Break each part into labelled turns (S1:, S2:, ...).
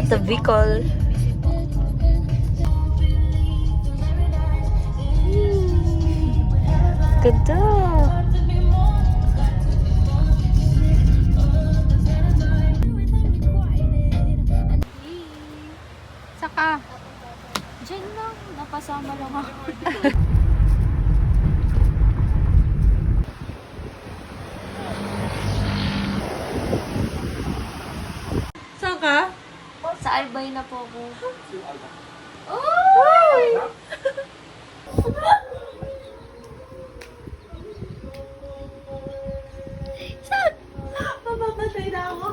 S1: the Bicol. Ganda.
S2: Saka, dyan lang, napasama lang ako.
S1: Saan ka?
S2: Sa Albay na po ako.
S1: Mamamatay na ako.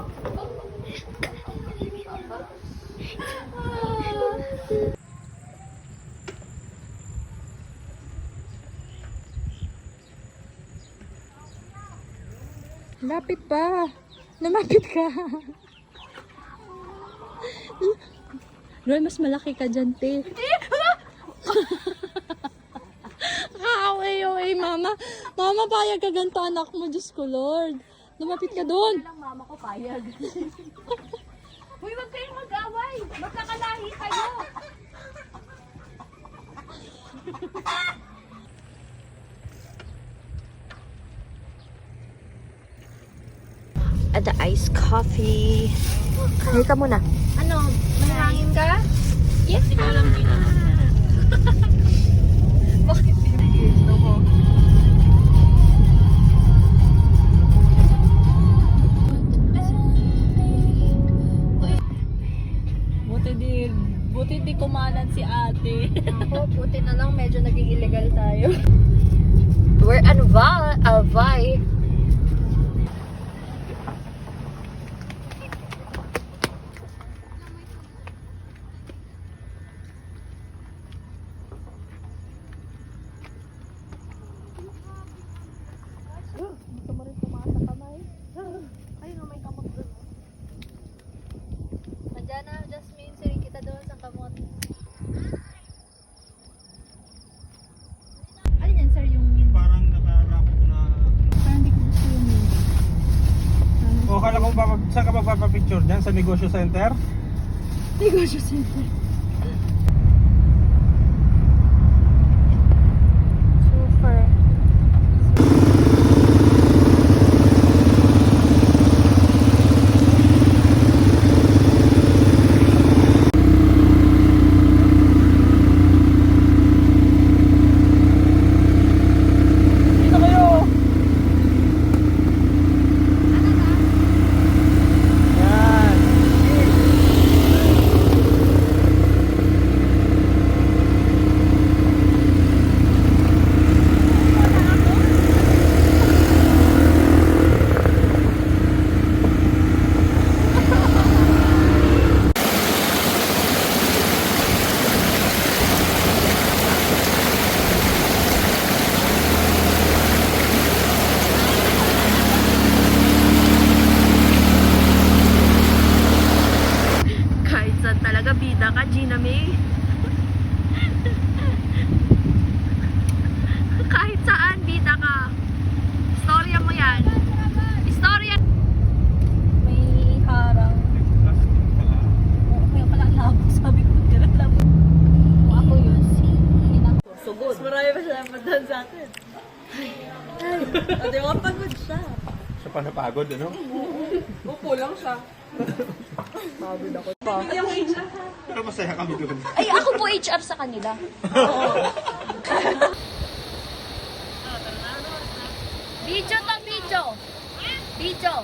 S2: Lapit pa. Lumapit ka. Roy, mas malaki ka dyan, te. Kaaway-away, mama. Mama, payag ka ganito anak mo. Diyos ko, Lord. Lumapit ka doon.
S3: lang mama ko payag. Uy, wag kayong mag-away. Magkakalahi kayo.
S1: At the iced coffee. Hay ka muna.
S3: Ano, may hangin ka?
S2: Yes, hindi ko alam din.
S3: Bakit pinag-gusto ko?
S2: Buti di kumanan si ate.
S3: Ako, puti na lang. Medyo naging illegal tayo.
S1: We're on Alvay.
S3: Gusto mo rin tumaas sa kamay? Ayun, may kamot doon. Nandiyan na, Jasmine. Siring kita doon sa kamot. Ano yan, sir? Yung...
S4: Parang nakarap na...
S2: Parang di ko gusto yun.
S4: O, kala ko ba, saan ka magpapapicture dyan? Sa negosyo center?
S2: Negosyo center.
S1: Super.
S4: Dito kayo! Yan!
S1: Kahit saan talaga, bida ka, Gina May. Kahit saan, bida ka. Storya mo yan. Storya.
S3: May harang. Kaya pala ang labo. Sabi ko, tira labo. Ako yun.
S1: Sugod.
S3: Marami pa siya napuntahan sa atin. Hindi ko pagod siya.
S4: Siya pa napagod, ano? Pero masaya kami doon.
S2: Ay, ako po HR sa kanila.
S3: Video to, video. Video.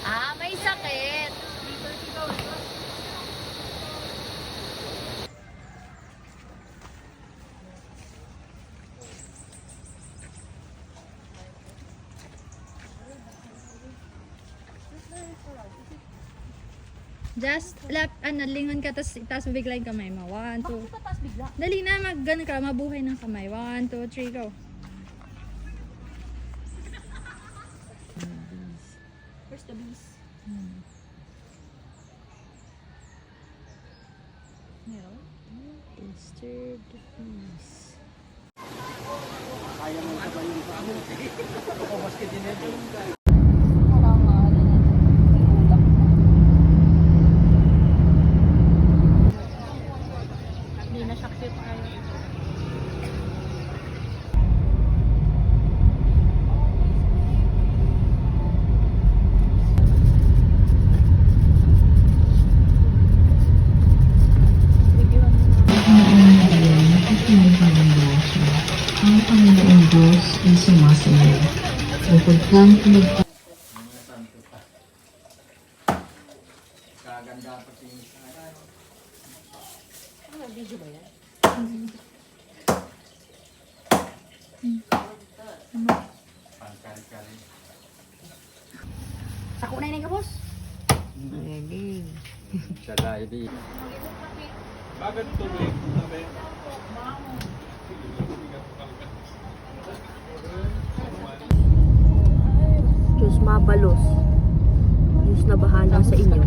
S3: Ah, may sakit.
S2: Just lap, lingon ka, tas bigla yung kamay mo. 1, 2.
S3: Tatas bigla.
S2: Dali na, mag-gan ka, mabuhay ng kamay. 1, 2, 3, go.
S3: Where's the bees?
S2: Meron? Stirred peas.
S4: Kaya mo sabay yung pamo. Ako, basket din ito.
S3: Parang ano.
S5: ang Panginoong Diyos ay sumasayo. Bukod kang pinagpapalagay.
S3: Ako na yun ka, boss.
S4: Bakit tubig?
S1: Diyos mabalos. Diyos na bahala sa inyo.